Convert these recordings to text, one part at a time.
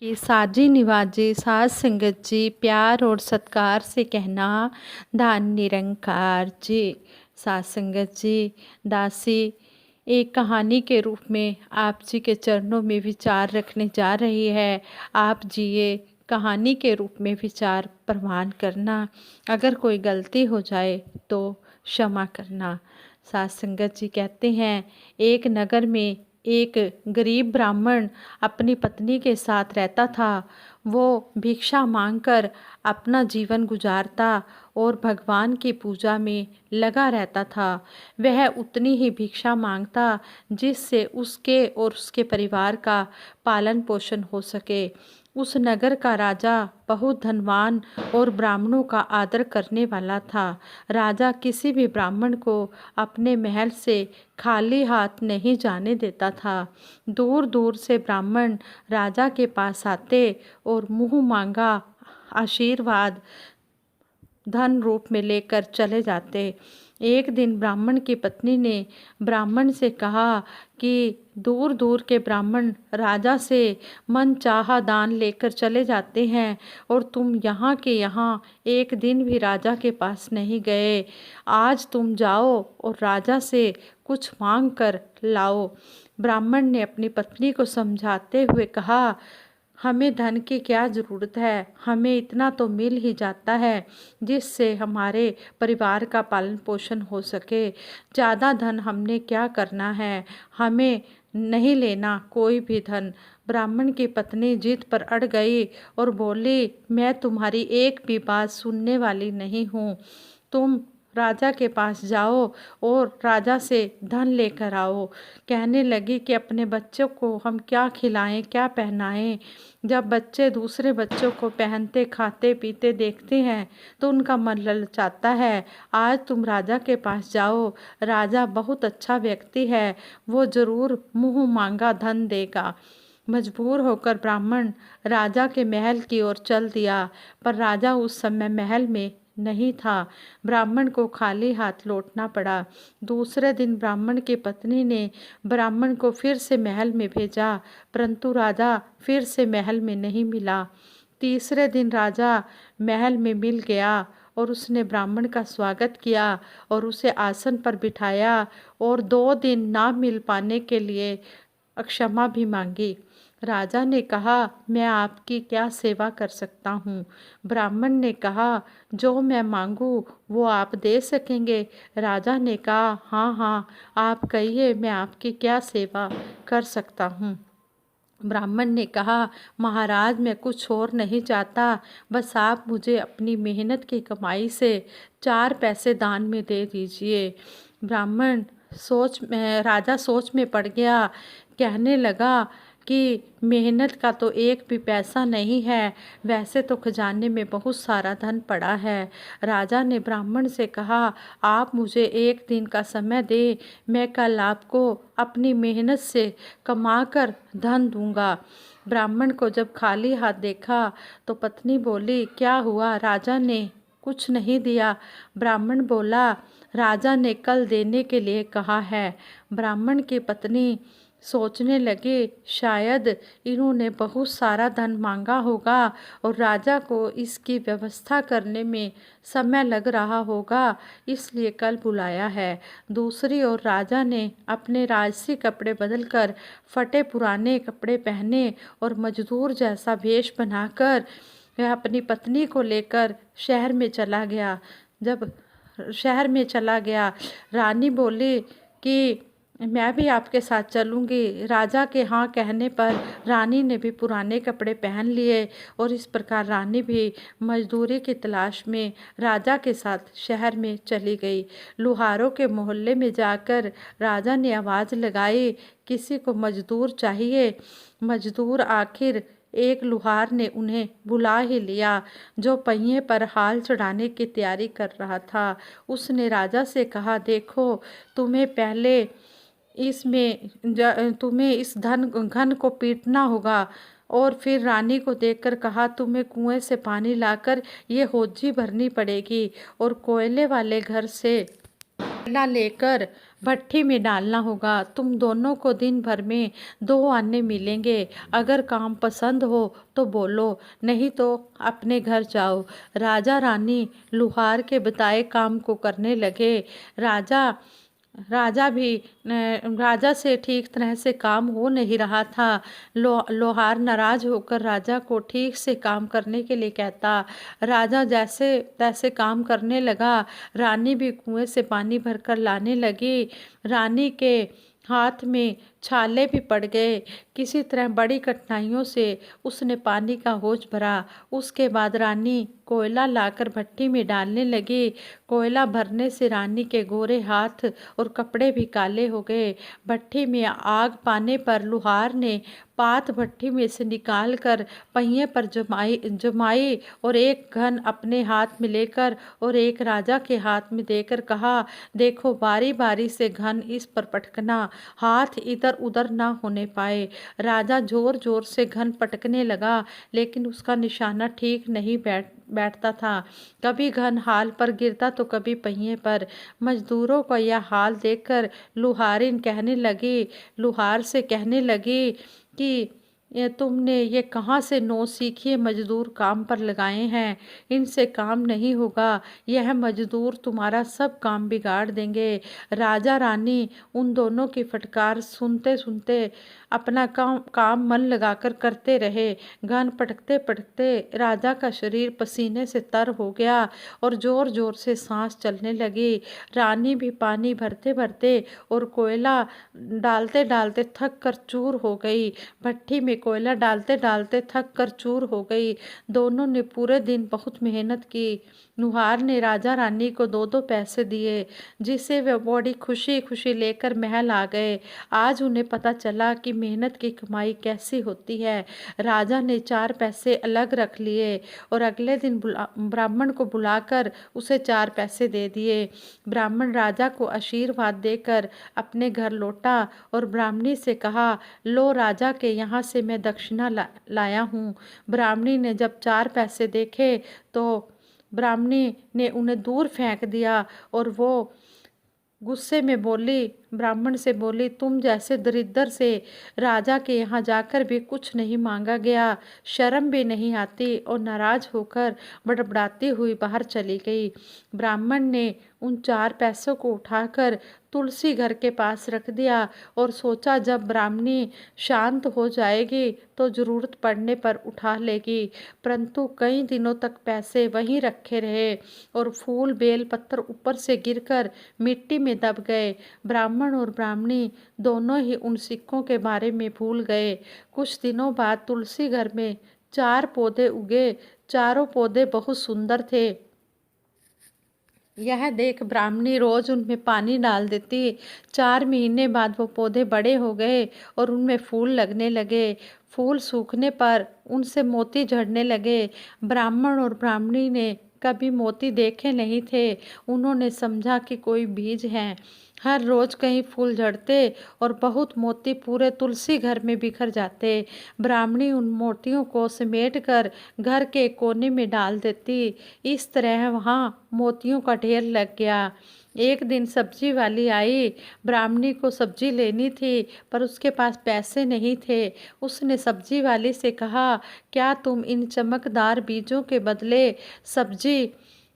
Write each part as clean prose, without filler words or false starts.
कि साजी निवाजी साज संगत जी, प्यार और सत्कार से कहना धन निरंकार जी। साज संगत जी, दासी एक कहानी के रूप में आप जी के चरणों में विचार रखने जा रही है। आप जी ये कहानी के रूप में विचार प्रवान करना। अगर कोई गलती हो जाए तो क्षमा करना। साज संगत जी कहते हैं, एक नगर में एक गरीब ब्राह्मण अपनी पत्नी के साथ रहता था। वो भिक्षा मांगकर अपना जीवन गुजारता और भगवान की पूजा में लगा रहता था। वह उतनी ही भिक्षा मांगता जिससे उसके और उसके परिवार का पालन पोषण हो सके। उस नगर का राजा बहुत धनवान और ब्राह्मणों का आदर करने वाला था। राजा किसी भी ब्राह्मण को अपने महल से खाली हाथ नहीं जाने देता था। दूर दूर से ब्राह्मण राजा के पास आते और मुंह मांगा आशीर्वाद धन रूप में लेकर चले जाते। एक दिन ब्राह्मण की पत्नी ने ब्राह्मण से कहा कि दूर दूर के ब्राह्मण राजा से मनचाहा दान लेकर चले जाते हैं और तुम यहाँ के यहाँ एक दिन भी राजा के पास नहीं गए। आज तुम जाओ और राजा से कुछ मांग कर लाओ। ब्राह्मण ने अपनी पत्नी को समझाते हुए कहा, हमें धन की क्या ज़रूरत है, हमें इतना तो मिल ही जाता है जिससे हमारे परिवार का पालन पोषण हो सके। ज़्यादा धन हमने क्या करना है, हमें नहीं लेना कोई भी धन। ब्राह्मण की पत्नी जिद पर अड़ गई और बोली, मैं तुम्हारी एक भी बात सुनने वाली नहीं हूँ। तुम राजा के पास जाओ और राजा से धन लेकर आओ। कहने लगी कि अपने बच्चों को हम क्या खिलाएं, क्या पहनाएं। जब बच्चे दूसरे बच्चों को पहनते खाते पीते देखते हैं तो उनका मन ललचाता है। आज तुम राजा के पास जाओ, राजा बहुत अच्छा व्यक्ति है, वो ज़रूर मुँह मांगा धन देगा। मजबूर होकर ब्राह्मण राजा के महल की ओर चल दिया, पर राजा उस समय महल में नहीं था। ब्राह्मण को खाली हाथ लौटना पड़ा। दूसरे दिन ब्राह्मण की पत्नी ने ब्राह्मण को फिर से महल में भेजा, परंतु राजा फिर से महल में नहीं मिला। तीसरे दिन राजा महल में मिल गया और उसने ब्राह्मण का स्वागत किया और उसे आसन पर बिठाया और 2 दिन ना मिल पाने के लिए क्षमा भी मांगी। राजा ने कहा, मैं आपकी क्या सेवा कर सकता हूँ? ब्राह्मण ने कहा, जो मैं मांगूँ वो आप दे सकेंगे? राजा ने कहा, हाँ हाँ, आप कहिए, मैं आपकी क्या सेवा कर सकता हूँ? ब्राह्मण ने कहा, महाराज मैं कुछ और नहीं चाहता, बस आप मुझे अपनी मेहनत की कमाई से 4 पैसे दान में दे दीजिए। राजा सोच में पड़ गया। कहने लगा कि मेहनत का तो एक भी पैसा नहीं है, वैसे तो खजाने में बहुत सारा धन पड़ा है। राजा ने ब्राह्मण से कहा, आप मुझे 1 दिन का समय दे, मैं कल आपको अपनी मेहनत से कमाकर धन दूंगा। ब्राह्मण को जब खाली हाथ देखा तो पत्नी बोली, क्या हुआ, राजा ने कुछ नहीं दिया? ब्राह्मण बोला, राजा ने कल देने के लिए कहा है। ब्राह्मण की पत्नी सोचने लगे, शायद इन्होंने बहुत सारा धन मांगा होगा और राजा को इसकी व्यवस्था करने में समय लग रहा होगा, इसलिए कल बुलाया है। दूसरी ओर राजा ने अपने राजसी कपड़े बदलकर फटे पुराने कपड़े पहने और मजदूर जैसा वेश बनाकर वह अपनी पत्नी को लेकर शहर में चला गया। जब शहर में चला गया, रानी बोली कि मैं भी आपके साथ चलूँगी। राजा के हाँ कहने पर रानी ने भी पुराने कपड़े पहन लिए और इस प्रकार रानी भी मजदूरी की तलाश में राजा के साथ शहर में चली गई। लुहारों के मोहल्ले में जाकर राजा ने आवाज़ लगाई, किसी को मजदूर चाहिए। मजदूर आखिर एक लुहार ने उन्हें बुला ही लिया, जो पहिए पर हाल चढ़ाने की तैयारी कर रहा था। उसने राजा से कहा, देखो, तुम्हें इस घन को पीटना होगा। और फिर रानी को देखकर कहा, तुम्हें कुएं से पानी लाकर ये होजी भरनी पड़ेगी और कोयले वाले घर से कोयला लेकर भट्ठी में डालना होगा। तुम दोनों को दिन भर में 2 आने मिलेंगे। अगर काम पसंद हो तो बोलो, नहीं तो अपने घर जाओ। राजा रानी लुहार के बताए काम को करने लगे। राजा राजा भी राजा से ठीक तरह से काम हो नहीं रहा था। लोहार नाराज होकर राजा को ठीक से काम करने के लिए कहता। राजा जैसे तैसे काम करने लगा। रानी भी कुएं से पानी भरकर लाने लगी। रानी के हाथ में छाले भी पड़ गए। किसी तरह बड़ी कठिनाइयों से उसने पानी का हौज भरा। उसके बाद रानी कोयला लाकर भट्टी में डालने लगी। कोयला भरने से रानी के गोरे हाथ और कपड़े भी काले हो गए। भट्टी में आग पाने पर लुहार ने पात भट्टी में से निकाल कर पहिए पर जमाई और एक घन अपने हाथ में लेकर और एक राजा के हाथ में देकर कहा, देखो बारी बारी से घन इस पर पटकना, हाथ इधर उधर ना होने पाए। राजा जोर जोर से घन पटकने लगा, लेकिन उसका निशाना ठीक नहीं बैठता था। कभी घन हाल पर गिरता तो कभी पहिए पर। मजदूरों का यह हाल देखकर लुहार से कहने लगी कि तुमने ये कहाँ से नौ सीखिए मजदूर काम पर लगाए हैं। इनसे काम नहीं होगा। यह मजदूर तुम्हारा सब काम बिगाड़ देंगे। राजा रानी उन दोनों की फटकार सुनते सुनते अपना काम मन लगाकर करते रहे। घन पटकते पटकते राजा का शरीर पसीने से तर हो गया और जोर जोर से सांस चलने लगी। रानी भी पानी भरते भरते और कोयला डालते डालते थक कर चूर हो गई। भट्टी में कोयला डालते डालते थक कर चूर हो गई। दोनों ने पूरे दिन बहुत मेहनत की। लुहार ने राजा रानी को 2-2 पैसे दिए, जिसे वे बड़ी खुशी खुशी लेकर महल आ गए। आज उन्हें पता चला कि मेहनत की कमाई कैसी होती है। राजा ने 4 पैसे अलग रख लिए और अगले दिन ब्राह्मण को बुलाकर उसे 4 पैसे दे दिए। ब्राह्मण राजा को आशीर्वाद देकर अपने घर लौटा और ब्राह्मणी से कहा, लो राजा के यहाँ से मैं दक्षिणा लाया हूँ। ब्राह्मणी ने जब 4 पैसे देखे तो ब्राह्मणी ने उन्हें दूर फेंक दिया और वो गुस्से में ब्राह्मण से बोली, तुम जैसे दरिद्र से राजा के यहाँ जाकर भी कुछ नहीं मांगा गया, शर्म भी नहीं आती। और नाराज होकर बड़बड़ाती हुई बाहर चली गई। ब्राह्मण ने उन 4 पैसों को उठाकर तुलसी घर के पास रख दिया और सोचा जब ब्राह्मणी शांत हो जाएगी तो जरूरत पड़ने पर उठा लेगी। परंतु कई दिनों तक पैसे वहीं रखे रहे और फूल बेल पत्थर ऊपर से गिरकर मिट्टी में दब गए। ब्राह्मण और ब्राह्मणी दोनों ही उन सिक्कों के बारे में भूल गए। कुछ दिनों बाद तुलसी घर में 4 पौधे उगे। चारों पौधे बहुत सुंदर थे। यह देख ब्राह्मणी रोज उनमें पानी डाल देती। 4 महीने बाद वो पौधे बड़े हो गए और उनमें फूल लगने लगे। फूल सूखने पर उनसे मोती झड़ने लगे। ब्राह्मण और ब्राह्मणी ने कभी मोती देखे नहीं थे। उन्होंने समझा कि कोई बीज है। हर रोज कहीं फूल झड़ते और बहुत मोती पूरे तुलसी घर में बिखर जाते। ब्राह्मणी उन मोतियों को समेट कर घर के कोने में डाल देती। इस तरह वहाँ मोतियों का ढेर लग गया। एक दिन सब्जी वाली आई। ब्राह्मणी को सब्जी लेनी थी पर उसके पास पैसे नहीं थे। उसने सब्जी वाली से कहा, क्या तुम इन चमकदार बीजों के बदले सब्जी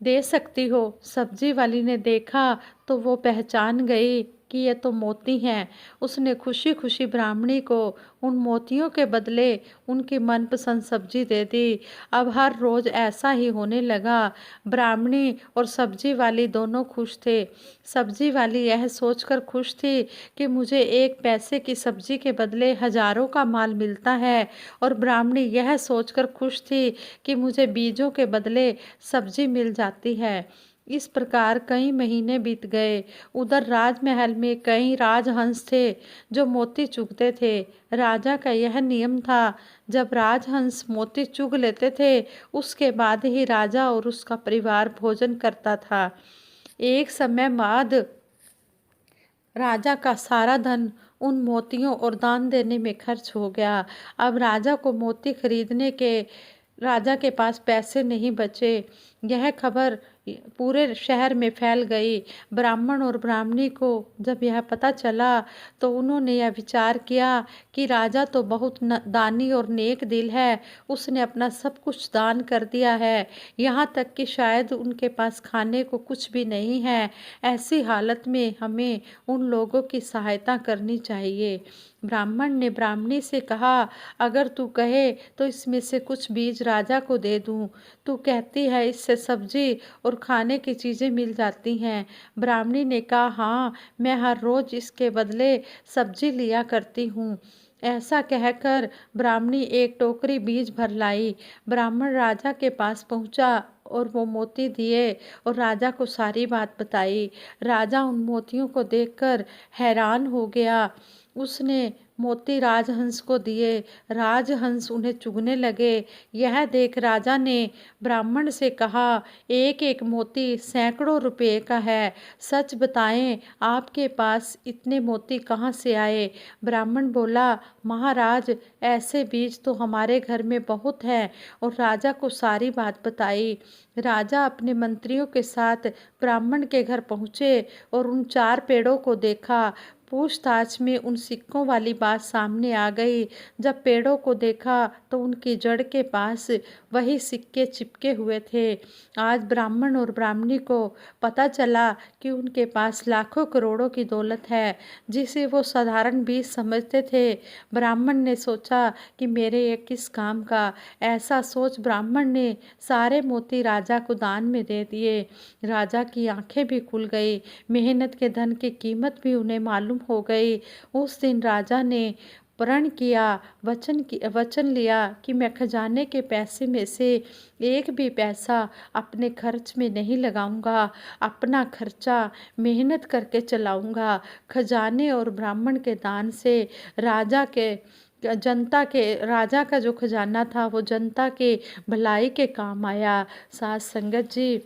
दे सकती हो? सब्जी वाली ने देखा तो वो पहचान गई कि ये तो मोती हैं। उसने खुशी खुशी ब्राह्मणी को उन मोतियों के बदले उनकी मनपसंद सब्जी दे दी। अब हर रोज़ ऐसा ही होने लगा। ब्राह्मणी और सब्जी वाली दोनों खुश थे। सब्जी वाली यह सोचकर खुश थी कि मुझे 1 पैसे की सब्जी के बदले हजारों का माल मिलता है, और ब्राह्मणी यह सोचकर खुश थी कि मुझे बीजों के बदले सब्जी मिल जाती है। इस प्रकार कई महीने बीत गए। उधर राजमहल में कई राजहंस थे जो मोती चुगते थे। राजा का यह नियम था, जब राजहंस मोती चुग लेते थे उसके बाद ही राजा और उसका परिवार भोजन करता था। एक समय बाद राजा का सारा धन उन मोतियों और दान देने में खर्च हो गया। अब राजा को मोती खरीदने के राजा के पास पैसे नहीं बचे। यह खबर पूरे शहर में फैल गई। ब्राह्मण और ब्राह्मणी को जब यह पता चला तो उन्होंने यह विचार किया कि राजा तो बहुत दानी और नेक दिल है, उसने अपना सब कुछ दान कर दिया है, यहाँ तक कि शायद उनके पास खाने को कुछ भी नहीं है। ऐसी हालत में हमें उन लोगों की सहायता करनी चाहिए। ब्राह्मण ने ब्राह्मणी से कहा, अगर तू कहे तो इसमें से कुछ बीज राजा को दे दूं। तू कहती है इससे सब्जी और खाने की चीज़ें मिल जाती हैं। ब्राह्मणी ने कहा, हाँ, मैं हर रोज़ इसके बदले सब्जी लिया करती हूँ। ऐसा कहकर ब्राह्मणी एक टोकरी बीज भर लाई। ब्राह्मण राजा के पास पहुंचा और वो मोती दिए और राजा को सारी बात बताई। राजा उन मोतियों को देखकर हैरान हो गया। उसने मोती राजहंस को दिए। राजहंस उन्हें चुगने लगे। यह देख राजा ने ब्राह्मण से कहा, एक एक मोती सैकड़ों रुपए का है, सच बताएं आपके पास इतने मोती कहाँ से आए? ब्राह्मण बोला, महाराज, ऐसे बीज तो हमारे घर में बहुत हैं। और राजा को सारी बात बताई। राजा अपने मंत्रियों के साथ ब्राह्मण के घर पहुँचे और उन 4 पेड़ों को देखा। पूछताछ में उन सिक्कों वाली बात सामने आ गई। जब पेड़ों को देखा तो उनकी जड़ के पास वही सिक्के चिपके हुए थे। आज ब्राह्मण और ब्राह्मणी को पता चला कि उनके पास लाखों करोड़ों की दौलत है, जिसे वो साधारण बीज समझते थे। ब्राह्मण ने सोचा कि मेरे ये किस काम का। ऐसा सोच ब्राह्मण ने सारे मोती राजा को दान में दे दिए। राजा की आंखें भी खुल गई। मेहनत के धन की कीमत भी उन्हें मालूम हो गई। उस दिन राजा ने प्रण किया, वचन लिया कि मैं खजाने के पैसे में से एक भी पैसा अपने खर्च में नहीं लगाऊंगा, अपना खर्चा मेहनत करके चलाऊंगा। खजाने और ब्राह्मण के दान से राजा का जो खजाना था वो जनता के भलाई के काम आया। साथ संगत जी,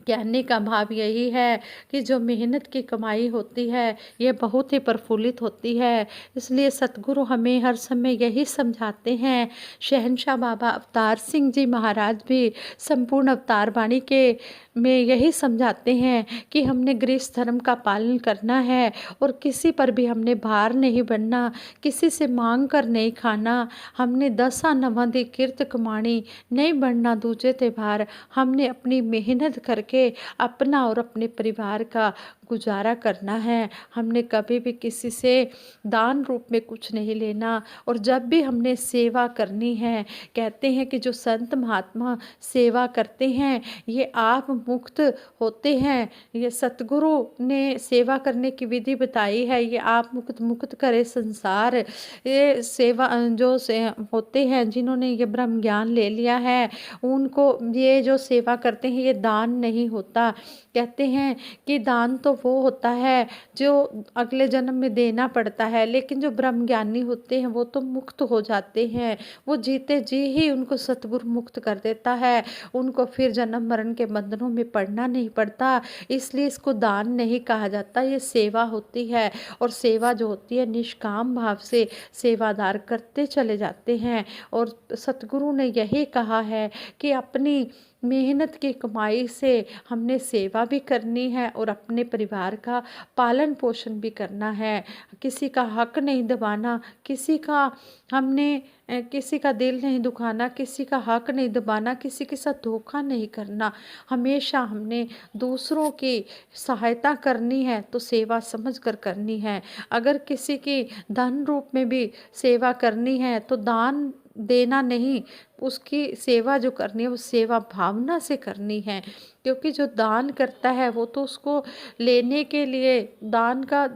कहने का भाव यही है कि जो मेहनत की कमाई होती है ये बहुत ही प्रफुल्लित होती है। इसलिए सतगुरु हमें हर समय यही समझाते हैं। शहंशाह बाबा अवतार सिंह जी महाराज भी संपूर्ण अवतार वाणी के में यही समझाते हैं कि हमने गृहस्थ धर्म का पालन करना है और किसी पर भी हमने भार नहीं बनना, किसी से मांग कर नहीं खाना। हमने दसा नवां दी किरत कमाणी, नहीं बनना दूजे ते भार। हमने अपनी मेहनत करके अपना और अपने परिवार का गुजारा करना है। हमने कभी भी किसी से दान रूप में कुछ नहीं लेना। और जब भी हमने सेवा करनी है, कहते हैं कि जो संत महात्मा सेवा करते हैं ये आप मुक्त होते हैं। ये सतगुरु ने सेवा करने की विधि बताई है। ये आप मुक्त करे संसार। ये सेवा होते हैं जिन्होंने ये ब्रह्म ज्ञान ले लिया है, उनको ये जो सेवा करते हैं ये दान नहीं होता। कहते हैं कि दान तो वो होता है जो अगले जन्म में देना पड़ता है, लेकिन जो ब्रह्म ज्ञानी होते हैं वो तो मुक्त हो जाते हैं। वो जीते जी ही उनको सतगुरु मुक्त कर देता है। उनको फिर जन्म मरण के बंधनों में पड़ना नहीं पड़ता। इसलिए इसको दान नहीं कहा जाता, ये सेवा होती है। और सेवा जो होती है निष्काम भाव से सेवादार करते चले जाते हैं। और सतगुरु ने यही कहा है कि अपनी मेहनत की कमाई से हमने सेवा भी करनी है और अपने परिवार का पालन पोषण भी करना है। किसी का हक नहीं दबाना, किसी का दिल नहीं दुखाना, किसी का हक नहीं दबाना, किसी के साथ धोखा नहीं करना। हमेशा हमने दूसरों की सहायता करनी है तो सेवा समझ कर करनी है। अगर किसी की धन रूप में भी सेवा करनी है तो दान देना नहीं, उसकी सेवा जो करनी है वो सेवा भावना से करनी है। क्योंकि जो दान करता है वो तो उसको लेने के लिए दान का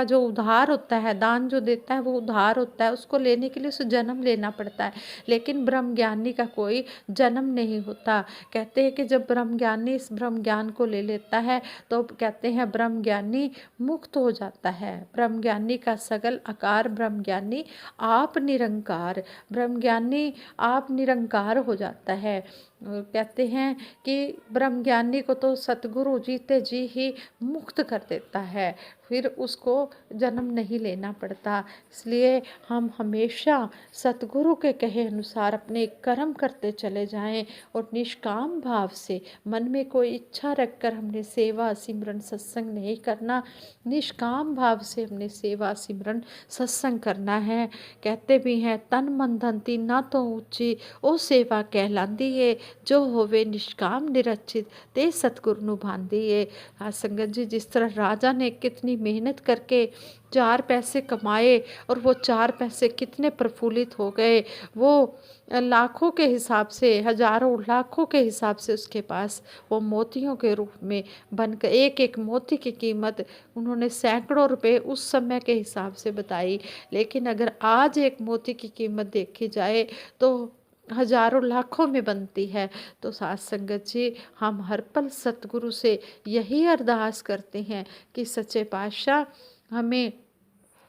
जो उधार होता है, दान जो देता है वो उधार होता है, उसको लेने के लिए उसे जन्म लेना पड़ता है। लेकिन ब्रह्म ज्ञानी का कोई जन्म नहीं होता। कहते हैं कि जब ब्रह्म ज्ञानी इस ब्रह्म ज्ञान को ले लेता है तो कहते हैं ब्रह्म ज्ञानी मुक्त हो जाता है। ब्रह्म ज्ञानी का सगल आकार ब्रह्म ज्ञानी आप निरंकार। ब्रह्म ज्ञानी आप निरंकार हो जाता है। और कहते हैं कि ब्रह्मज्ञानी को तो सतगुरु जीते जी ही मुक्त कर देता है, फिर उसको जन्म नहीं लेना पड़ता। इसलिए हम हमेशा सतगुरु के कहे अनुसार अपने कर्म करते चले जाएं और निष्काम भाव से, मन में कोई इच्छा रखकर हमने सेवा सिमरन सत्संग नहीं करना, निष्काम भाव से हमने सेवा सिमरन सत्संग करना है। कहते भी हैं तन मन धन तीना तो ऊंची ओ सेवा कहलांदी है, जो होवे निष्काम निरचित ते सतगुरु नु भांदी है। हाँ संगत जी, जिस तरह राजा ने कितनी मेहनत करके 4 पैसे कमाए और वो 4 पैसे कितने प्रफुल्लित हो गए, वो लाखों के हिसाब से, हजारों लाखों के हिसाब से उसके पास वो मोतियों के रूप में बनकर, एक एक मोती की कीमत उन्होंने सैकड़ों रुपए उस समय के हिसाब से बताई। लेकिन अगर आज एक मोती की कीमत देखी जाए तो हजारों लाखों में बनती है। तो साथ संगत जी, हम हर पल सतगुरु से यही अरदास करते हैं कि सच्चे पातशाह हमें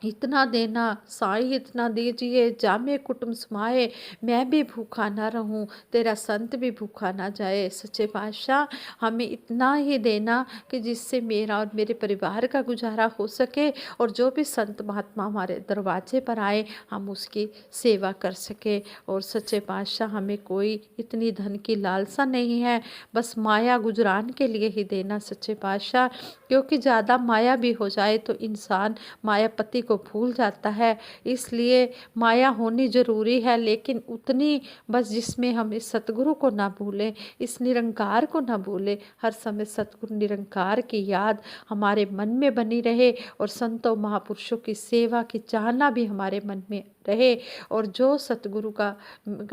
इतना देना, साईं इतना दीजिए, जामे कुटुम्ब समाए, मैं भी भूखा ना रहूं, तेरा संत भी भूखा ना जाए। सच्चे पातशाह हमें इतना ही देना कि जिससे मेरा और मेरे परिवार का गुजारा हो सके, और जो भी संत महात्मा हमारे दरवाजे पर आए हम उसकी सेवा कर सके। और सच्चे पातशाह हमें कोई इतनी धन की लालसा नहीं है, बस माया गुजरान के लिए ही देना सच्चे पातशाह, क्योंकि ज़्यादा माया भी हो जाए तो इंसान मायापति को भूल जाता है। इसलिए माया होनी ज़रूरी है, लेकिन उतनी बस जिसमें हम इस सतगुरु को ना भूलें, इस निरंकार को ना भूलें। हर समय सतगुरु निरंकार की याद हमारे मन में बनी रहे, और संतों महापुरुषों की सेवा की चाहना भी हमारे मन में रहे, और जो सतगुरु का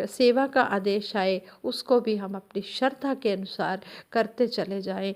सेवा का आदेश आए उसको भी हम अपनी श्रद्धा के अनुसार करते चले जाएं।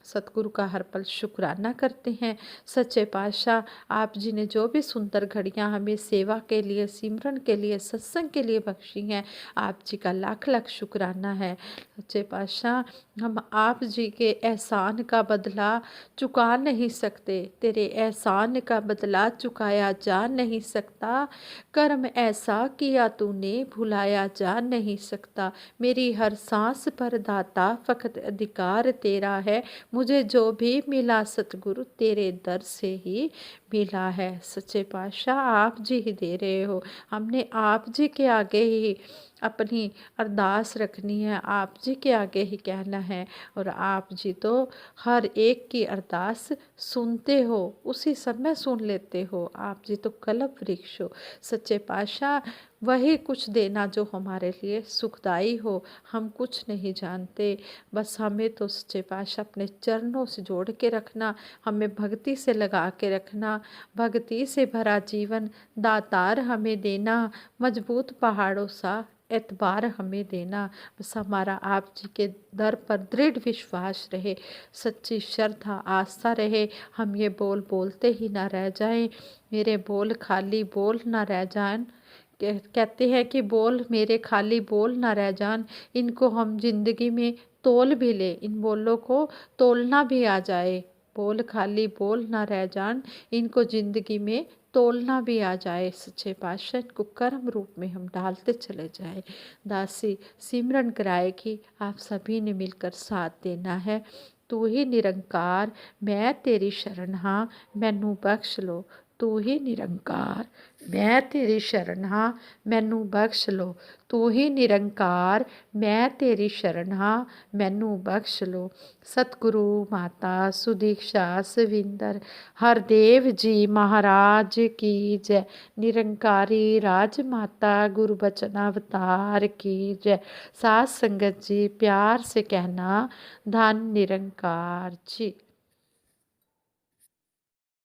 सतगुरु का हर पल शुक्राना करते हैं। सच्चे पातशाह आप जी ने जो भी सुंदर घड़ियां हमें सेवा के लिए, सिमरन के लिए, सत्संग के लिए बख्शी हैं, आप जी का लाख लाख शुक्राना है। सच्चे पातशाह हम आप जी के एहसान का बदला चुका नहीं सकते, तेरे एहसान का बदला चुकाया जा नहीं सकता, कर्म ऐसा किया तूने भुलाया जा नहीं सकता, मेरी हर सांस पर दाता फकत अधिकार तेरा है, मुझे जो भी मिला सतगुरु तेरे दर से ही मिला है। सच्चे पातशाह आप जी ही दे रहे हो, हमने आप जी के आगे ही अपनी अरदास रखनी है, आप जी के आगे ही कहना है, और आप जी तो हर एक की अरदास सुनते हो, उसी समय सुन लेते हो, आप जी तो कल्प वृक्ष हो। सच्चे पातशाह वही कुछ देना जो हमारे लिए सुखदाई हो, हम कुछ नहीं जानते, बस हमें तो सच्चे पातशाह अपने चरणों से जोड़ के रखना, हमें भक्ति से लगा के रखना, भक्ति से भरा जीवन दातार हमें देना, मजबूत पहाड़ों सा एतबार हमें देना। बस हमारा आप जी के दर पर दृढ़ विश्वास रहे, सच्ची श्रद्धा आस्था रहे, हम ये बोल बोलते ही ना रह जाएं, मेरे बोल खाली बोल ना रह जाएं। कहते हैं कि बोल मेरे खाली बोल ना रह जान, इनको हम जिंदगी में तोल भी ले, इन बोलों को तोलना भी आ जाए, बोल खाली बोल ना रह जान, इनको जिंदगी में तोलना भी आ जाए। सच्चे पातशाह इनको कर्म रूप में हम डालते चले जाए। दासी सिमरन कराएगी, आप सभी ने मिलकर साथ देना है। तू ही निरंकार मैं तेरी शरण हाँ, मैनू बख्श लो, तू ही निरंकार मैं तेरी शरण हाँ, मैनू बख्श लो, तू ही निरंकार मैं तेरी शरण हाँ, मैनू बख्श लो। सतगुरु माता सुदीक्षा सविंदर हरदेव जी महाराज की जय, निरंकारी राज माता गुरु बचन अवतार की जय। साथ संगत जी प्यार से कहना धन निरंकार जी।